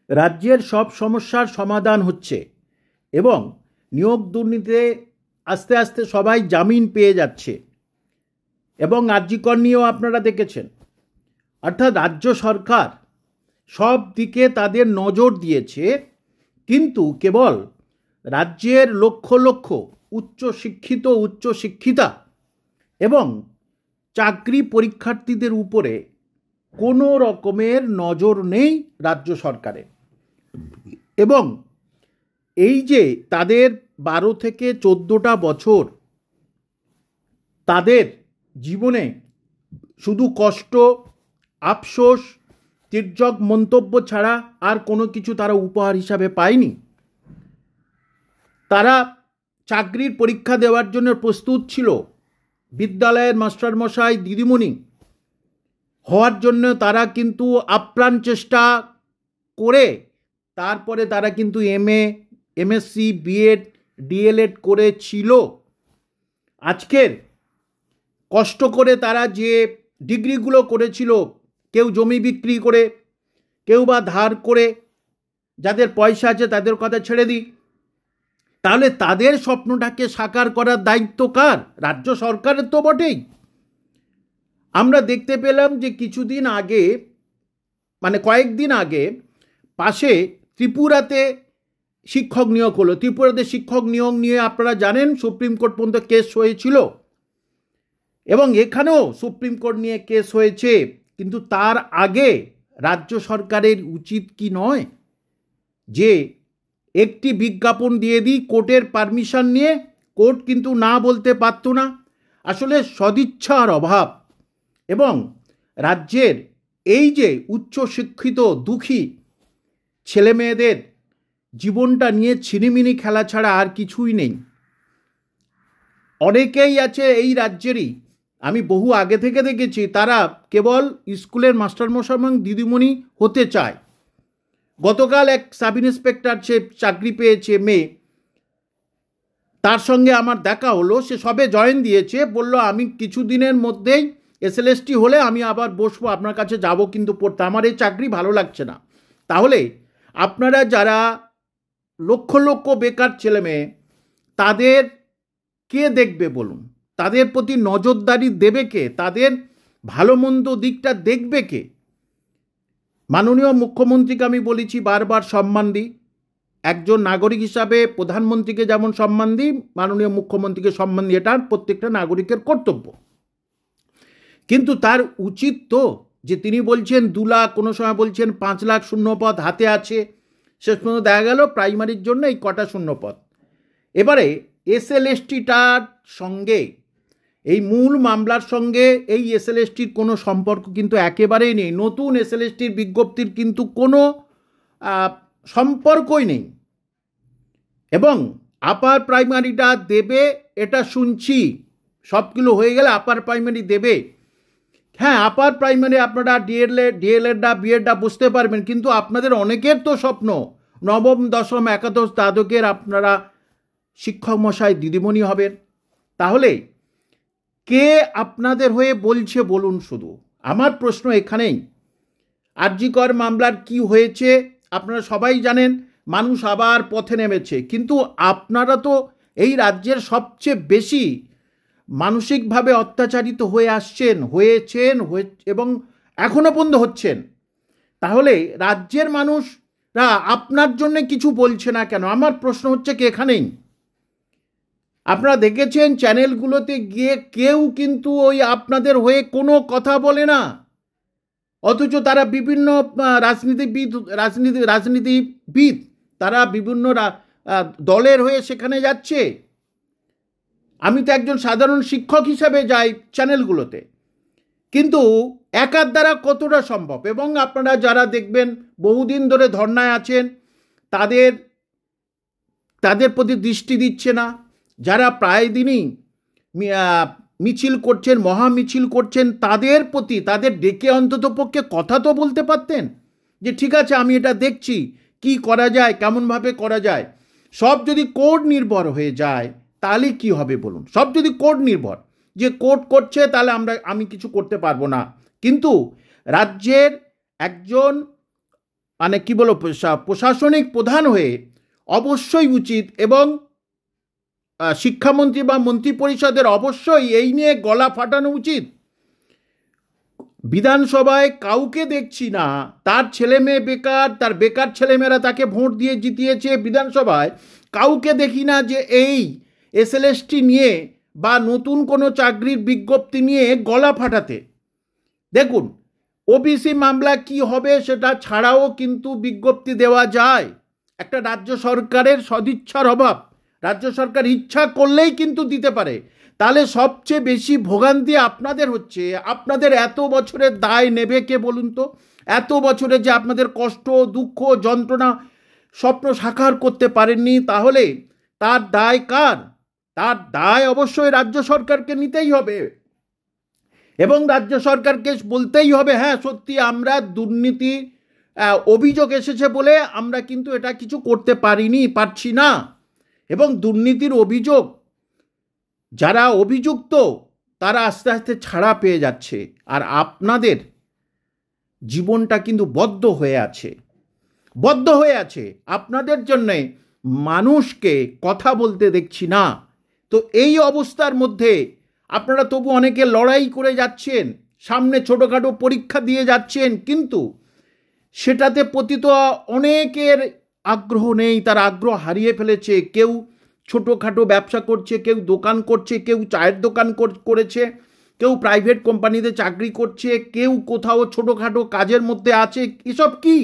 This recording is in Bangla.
রাজ্যের সব সমস্যার সমাধান হচ্ছে এবং নিয়োগ দুর্নীতিতে আস্তে আস্তে সবাই জামিন পেয়ে যাচ্ছে এবং আরজিকর নিয়েও আপনারা দেখেছেন। অর্থাৎ রাজ্য সরকার সব দিকে তাদের নজর দিয়েছে, কিন্তু কেবল রাজ্যের লক্ষ লক্ষ উচ্চশিক্ষিত উচ্চশিক্ষিতা এবং চাকরি পরীক্ষার্থীদের উপরে কোনো রকমের নজর নেই রাজ্য সরকারের। এবং এই যে তাদের 12 থেকে 14টা বছর তাদের জীবনে শুধু কষ্ট, আফসোস, তির্যক মন্তব্য ছাড়া আর কোনো কিছু তারা উপহার হিসাবে পায়নি। তারা চাকরির পরীক্ষা দেওয়ার জন্য প্রস্তুত ছিল, বিদ্যালয়ের মাস্টারমশাই দিদিমণি হওয়ার জন্য তারা কিন্তু আপ্রাণ চেষ্টা করে তারপরে তারা কিন্তু এমএ, এমএসসি, বিএড, ডিএলএড করেছিল। আজকের কষ্ট করে তারা যে ডিগ্রিগুলো করেছিল, কেউ জমি বিক্রি করে, কেউ বা ধার করে, যাদের পয়সা আছে তাদের কথা ছেড়ে দিই, তাহলে তাদের স্বপ্নটাকে সাকার করার দায়িত্ব কার? রাজ্য সরকারের তো বটেই। আমরা দেখতে পেলাম যে কিছুদিন আগে, মানে কয়েকদিন আগে, পাশে ত্রিপুরাতে শিক্ষক নিয়োগ হলো। ত্রিপুরাতে শিক্ষক নিয়োগ নিয়ে আপনারা জানেন সুপ্রিম কোর্ট পর্যন্ত কেস হয়েছিল এবং এখানেও সুপ্রিম কোর্ট নিয়ে কেস হয়েছে। কিন্তু তার আগে রাজ্য সরকারের উচিত কি নয় যে একটি বিজ্ঞাপন দিয়ে দিই কোর্টের পারমিশন নিয়ে? কোর্ট কিন্তু না বলতে পারত না। আসলে সদিচ্ছার অভাব এবং রাজ্যের এই যে উচ্চশিক্ষিত দুঃখী ছেলেমেয়েদের জীবনটা নিয়ে ছিনিমিনি খেলা ছাড়া আর কিছুই নেই। অনেকেই আছে এই রাজ্যেরই, আমি বহু আগে থেকে দেখেছি, তারা কেবল স্কুলের মাস্টারমশাই এবং দিদিমণি হতে চায়। গতকাল এক সাব ইন্সপেক্টর সে চাকরি পেয়েছে মেয়ে, তার সঙ্গে আমার দেখা হলো। সে সবে জয়েন দিয়েছে, বলল আমি কিছুদিনের মধ্যেই এসএলএসটি হলে আমি আবার বসবো, আপনার কাছে যাব কিন্তু পড়তে, আমার এই চাকরি ভালো লাগছে না। তাহলে আপনারা যারা লক্ষ লক্ষ বেকার ছেলে মেয়ে, তাদের কে দেখবে বলুন? তাদের প্রতি নজরদারি দেবে কে? তাদের ভালো মন্দ দিকটা দেখবে কে? মাননীয় মুখ্যমন্ত্রীকে আমি বলেছি বারবার সম্মান দিই, একজন নাগরিক হিসাবে প্রধানমন্ত্রীকে যেমন সম্মান দিই, মাননীয় মুখ্যমন্ত্রীকে সম্মান দিই, এটা প্রত্যেকটা নাগরিকের কর্তব্য। কিন্তু তার উচিত তো যে তিনি বলছেন 2 লাখ, কোনো সময় বলছেন 5 লাখ শূন্যপদ হাতে আছে, শেষ পর্যন্ত দেখা গেল প্রাইমারির জন্য এই কটা শূন্যপদ। এবারে এসএলএসটিটার সঙ্গে, এই মূল মামলার সঙ্গে এই এসএলএসটির কোনো সম্পর্ক কিন্তু একেবারেই নেই। নতুন এসএলএসটির বিজ্ঞপ্তির কিন্তু কোনো সম্পর্কই নেই। এবং আপার প্রাইমারিটা দেবে এটা শুনছি, সবগুলো হয়ে গেলে আপার প্রাইমারি দেবে। হ্যাঁ, আপার প্রাইমারি আপনারা ডিএলএডটা বিএডটা বুঝতে পারবেন, কিন্তু আপনাদের অনেকের তো স্বপ্ন নবম, দশম, একাদশ, দ্বাদশের আপনারা শিক্ষক মশাই দিদিমণি হবেন। তাহলে কে আপনাদের হয়ে বলছে বলুন? শুধু আমার প্রশ্ন এখানেই, আরজিকর মামলার কি হয়েছে আপনারা সবাই জানেন, মানুষ আবার পথে নেমেছে, কিন্তু আপনারা তো এই রাজ্যের সবচেয়ে বেশি মানসিকভাবে অত্যাচারিত হয়ে আসছেন, হয়েছেন এবং এখনো পর্যন্ত হচ্ছেন। তাহলে রাজ্যের মানুষরা আপনার জন্য কিছু বলছে না কেন? আমার প্রশ্ন হচ্ছে কি এখানেই। আপনারা দেখেছেন চ্যানেলগুলোতে গিয়ে কেউ কিন্তু ওই আপনাদের হয়ে কোনো কথা বলে না, অথচ তারা বিভিন্ন রাজনীতিবিদ তারা বিভিন্ন দলের হয়ে সেখানে যাচ্ছে। আমি তো একজন সাধারণ শিক্ষক হিসাবে যাই চ্যানেলগুলোতে, কিন্তু একার দ্বারা কতটা সম্ভব? এবং আপনারা যারা দেখবেন বহুদিন ধরে ধর্নায় আছেন, তাদের প্রতি দৃষ্টি দিচ্ছে না। যারা প্রায় দিনই মিছিল করছেন, মহামিছিল করছেন, তাদের প্রতি তাদের ডেকে অন্তত পক্ষে কথা তো বলতে পারতেন যে ঠিক আছে আমি এটা দেখছি, কি করা যায়, কেমনভাবে করা যায়। সব যদি কোর্ট নির্ভর হয়ে যায় তাহলে কি হবে বলুন? সব যদি কোর্ট নির্ভর, যে কোর্ট করছে তাহলে আমি কিছু করতে পারবো না। কিন্তু রাজ্যের একজন মানে কি বলো প্রশাসনিক প্রধান হয়ে অবশ্যই উচিত, এবং শিক্ষামন্ত্রী বা মন্ত্রী পরিষদের অবশ্যই এই নিয়ে গলা ফাটানো উচিত। বিধানসভায় কাউকে দেখছি না, তার ছেলে মেয়ে বেকার, তার বেকার ছেলেমেয়েরা তাকে ভোট দিয়ে জিতিয়েছে, বিধানসভায় কাউকে দেখি না যে এই এসএলএসটি নিয়ে বা নতুন কোনো চাকরির বিজ্ঞপ্তি নিয়ে গলা ফাটাতে। দেখুন, ওবিসি মামলা কি হবে সেটা ছাড়াও কিন্তু বিজ্ঞপ্তি দেওয়া যায়। একটা রাজ্য সরকারের সদিচ্ছার অভাব, রাজ্য সরকার ইচ্ছা করলেই কিন্তু দিতে পারে। তাহলে সবচেয়ে বেশি ভোগান্তি আপনাদের হচ্ছে। আপনাদের এত বছরের দায় নেবে কে বলুন তো? এত বছরে যে আপনাদের কষ্ট, দুঃখ, যন্ত্রণা, স্বপ্ন সাকার করতে পারেননি, তাহলে তার দায় কার? তার দায় অবশ্যই রাজ্য সরকারকে নিতেই হবে, এবং রাজ্য সরকারকে বলতেই হবে হ্যাঁ সত্যি আমরা দুর্নীতি অভিযোগ এসেছে বলে আমরা কিন্তু এটা কিছু করতে পারছি না। এবং দুর্নীতির অভিযোগ যারা অভিযুক্ত তারা আস্তে আস্তে ছাড়া পেয়ে যাচ্ছে, আর আপনাদের জীবনটা কিন্তু বদ্ধ হয়ে আছে। আপনাদের জন্যে মানুষকে কথা বলতে দেখছি না। তো এই অবস্থার মধ্যে আপনারা তবু অনেকে লড়াই করে যাচ্ছেন, সামনে ছোটোখাটো পরীক্ষা দিয়ে যাচ্ছেন, কিন্তু সেটাতে প্রতি তো অনেকের আগ্রহ নেই, তার আগ্রহ হারিয়ে ফেলেছে। কেউ ছোটোখাটো ব্যবসা করছে, কেউ দোকান করছে, কেউ চায়ের দোকান করেছে, কেউ প্রাইভেট কোম্পানিতে চাকরি করছে, কেউ কোথাও ছোটোখাটো কাজের মধ্যে আছে। এসব কি?